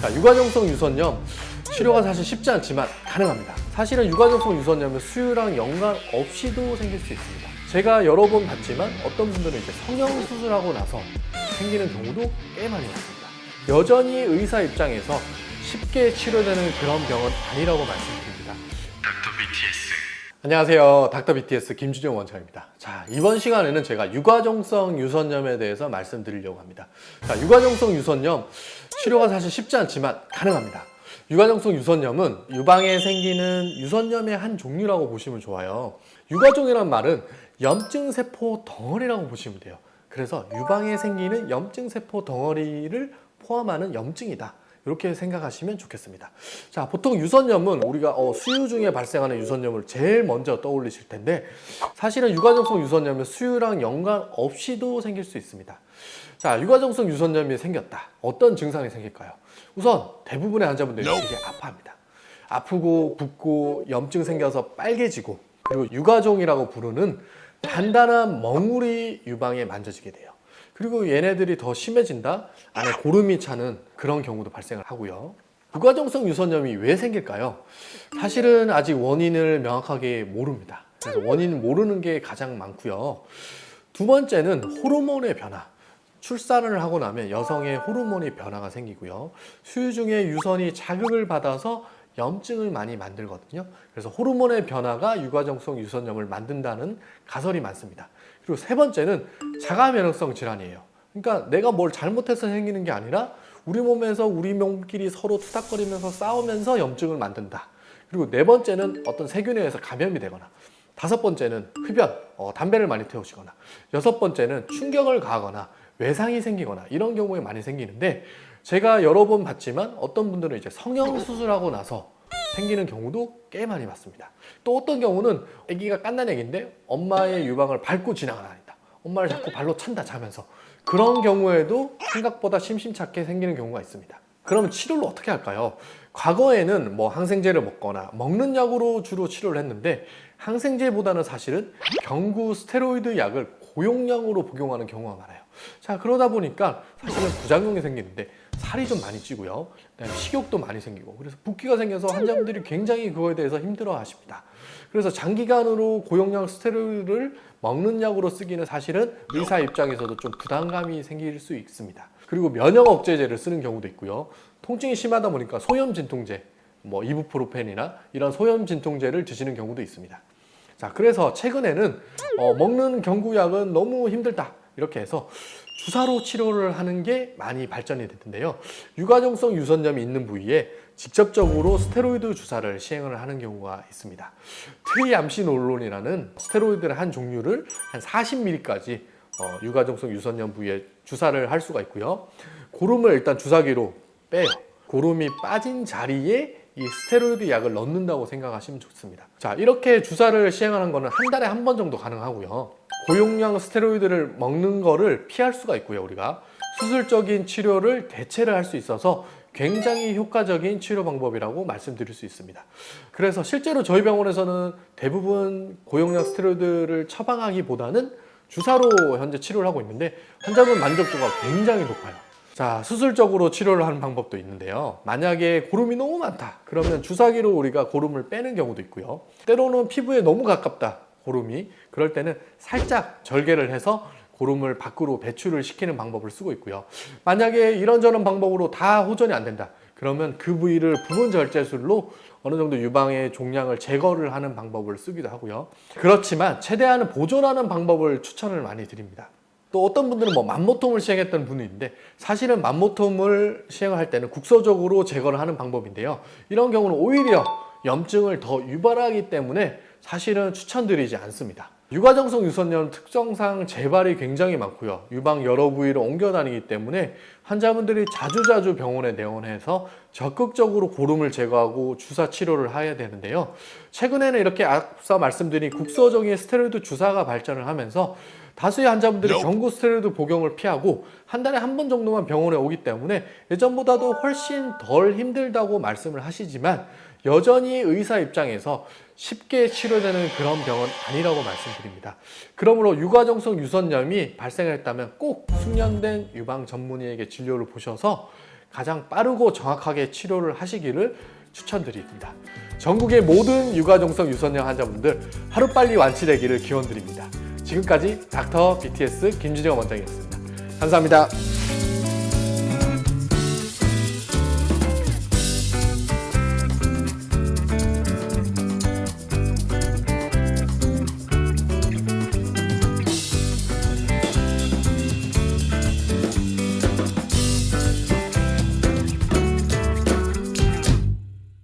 자, 유관용성 유선염 치료가 사실 쉽지 않지만 가능합니다. 사실은 유관용성 유선염은 수유랑 연관 없이도 생길 수 있습니다. 제가 여러 번 봤지만 어떤 분들은 이제 성형 수술하고 나서 생기는 경우도 꽤 많이 있습니다. 여전히 의사 입장에서 쉽게 치료되는 그런 병은 아니라고 말씀드립니다. 닥터 BTS. 안녕하세요. 닥터 BTS 김주정 원장입니다. 자, 이번 시간에는 제가 유관용성 유선염에 대해서 말씀드리려고 합니다. 자, 유관용성 유선염 치료가 사실 쉽지 않지만 가능합니다. 유관용성 유선염은 유방에 생기는 유선염의 한 종류라고 보시면 좋아요. 유가종이란 말은 염증세포 덩어리라고 보시면 돼요. 그래서 유방에 생기는 염증세포 덩어리를 포함하는 염증이다. 이렇게 생각하시면 좋겠습니다. 자, 보통 유선염은 우리가 수유 중에 발생하는 유선염을 제일 먼저 떠올리실 텐데 사실은 유관용성 유선염은 수유랑 연관 없이도 생길 수 있습니다. 자, 유관용성 유선염이 생겼다. 어떤 증상이 생길까요? 우선 대부분의 환자분들이 되게 아파합니다. 아프고 붓고 염증 생겨서 빨개지고 그리고 유가종이라고 부르는 단단한 멍울이 유방에 만져지게 돼요. 그리고 얘네들이 더 심해진다? 안에 고름이 차는 그런 경우도 발생을 하고요. 유관용성 유선염이 왜 생길까요? 사실은 아직 원인을 명확하게 모릅니다. 그래서 원인을 모르는 게 가장 많고요. 두 번째는 호르몬의 변화. 출산을 하고 나면 여성의 호르몬의 변화가 생기고요. 수유 중에 유선이 자극을 받아서 염증을 많이 만들거든요. 그래서 호르몬의 변화가 유관용성 유선염을 만든다는 가설이 많습니다. 그리고 세 번째는 자가 면역성 질환이에요. 그러니까 내가 뭘 잘못해서 생기는 게 아니라 우리 몸에서 우리 몸끼리 서로 투닥거리면서 싸우면서 염증을 만든다. 그리고 네 번째는 어떤 세균에 의해서 감염이 되거나 다섯 번째는 흡연, 담배를 많이 태우시거나 여섯 번째는 충격을 가하거나 외상이 생기거나 이런 경우에 많이 생기는데 제가 여러 번 봤지만 어떤 분들은 이제 성형 수술하고 나서 생기는 경우도 꽤 많이 봤습니다. 또 어떤 경우는 아기가 갓난 아기인데 엄마의 유방을 밟고 지나가 다닌다. 엄마를 자꾸 발로 찬다 자면서 그런 경우에도 생각보다 심심찮게 생기는 경우가 있습니다. 그러면 치료를 어떻게 할까요? 과거에는 뭐 항생제를 먹거나 먹는 약으로 주로 치료를 했는데 항생제보다는 사실은 경구 스테로이드 약을 고용량으로 복용하는 경우가 많아요. 자, 그러다 보니까 사실은 부작용이 생기는데 살이 좀 많이 찌고요. 그다음에 식욕도 많이 생기고 그래서 붓기가 생겨서 환자분들이 굉장히 그거에 대해서 힘들어 하십니다. 그래서 장기간으로 고용량 스테로이드를 먹는 약으로 쓰기는 사실은 의사 입장에서도 좀 부담감이 생길 수 있습니다. 그리고 면역 억제제를 쓰는 경우도 있고요. 통증이 심하다 보니까 소염 진통제, 뭐 이부프로펜이나 이런 소염 진통제를 드시는 경우도 있습니다. 자, 그래서 최근에는 먹는 경구약은 너무 힘들다. 이렇게 해서 주사로 치료를 하는 게 많이 발전이 됐는데요. 유관용성 유선염이 있는 부위에 직접적으로 스테로이드 주사를 시행을 하는 경우가 있습니다. 트리암시놀론이라는 스테로이드의 한 종류를 한 40ml까지 유관용성 유선염 부위에 주사를 할 수가 있고요. 고름을 일단 주사기로 빼요. 고름이 빠진 자리에 이 스테로이드 약을 넣는다고 생각하시면 좋습니다. 자, 이렇게 주사를 시행하는 거는 한 달에 한 번 정도 가능하고요. 고용량 스테로이드를 먹는 거를 피할 수가 있고요. 우리가 수술적인 치료를 대체를 할 수 있어서 굉장히 효과적인 치료 방법이라고 말씀드릴 수 있습니다. 그래서 실제로 저희 병원에서는 대부분 고용량 스테로이드를 처방하기보다는 주사로 현재 치료를 하고 있는데 환자분 만족도가 굉장히 높아요. 자, 수술적으로 치료를 하는 방법도 있는데요. 만약에 고름이 너무 많다. 그러면 주사기로 우리가 고름을 빼는 경우도 있고요. 때로는 피부에 너무 가깝다. 고름이. 그럴 때는 살짝 절개를 해서 고름을 밖으로 배출을 시키는 방법을 쓰고 있고요. 만약에 이런저런 방법으로 다 호전이 안 된다. 그러면 그 부위를 부분 절제술로 어느 정도 유방의 종양을 제거를 하는 방법을 쓰기도 하고요. 그렇지만 최대한 보존하는 방법을 추천을 많이 드립니다. 또 어떤 분들은 뭐 만모톰을 시행했던 분이 있는데 사실은 만모톰을 시행할 때는 국소적으로 제거를 하는 방법인데요. 이런 경우는 오히려 염증을 더 유발하기 때문에 사실은 추천드리지 않습니다. 유관용성 유선염 특성상 재발이 굉장히 많고요. 유방 여러 부위를 옮겨 다니기 때문에 환자분들이 자주자주 병원에 내원해서 적극적으로 고름을 제거하고 주사 치료를 해야 되는데요. 최근에는 이렇게 앞서 말씀드린 국소적인 스테로이드 주사가 발전을 하면서 다수의 환자분들이 경구 스테로이드 복용을 피하고 한 달에 한 번 정도만 병원에 오기 때문에 예전보다도 훨씬 덜 힘들다고 말씀을 하시지만 여전히 의사 입장에서 쉽게 치료되는 그런 병은 아니라고 말씀드립니다. 그러므로 유관용성 유선염이 발생했다면 꼭 숙련된 유방 전문의에게 진료를 보셔서 가장 빠르고 정확하게 치료를 하시기를 추천드립니다. 전국의 모든 유가종성 유선염 환자분들 하루빨리 완치되기를 기원드립니다. 지금까지 닥터 BTS 김준영 원장이었습니다. 감사합니다.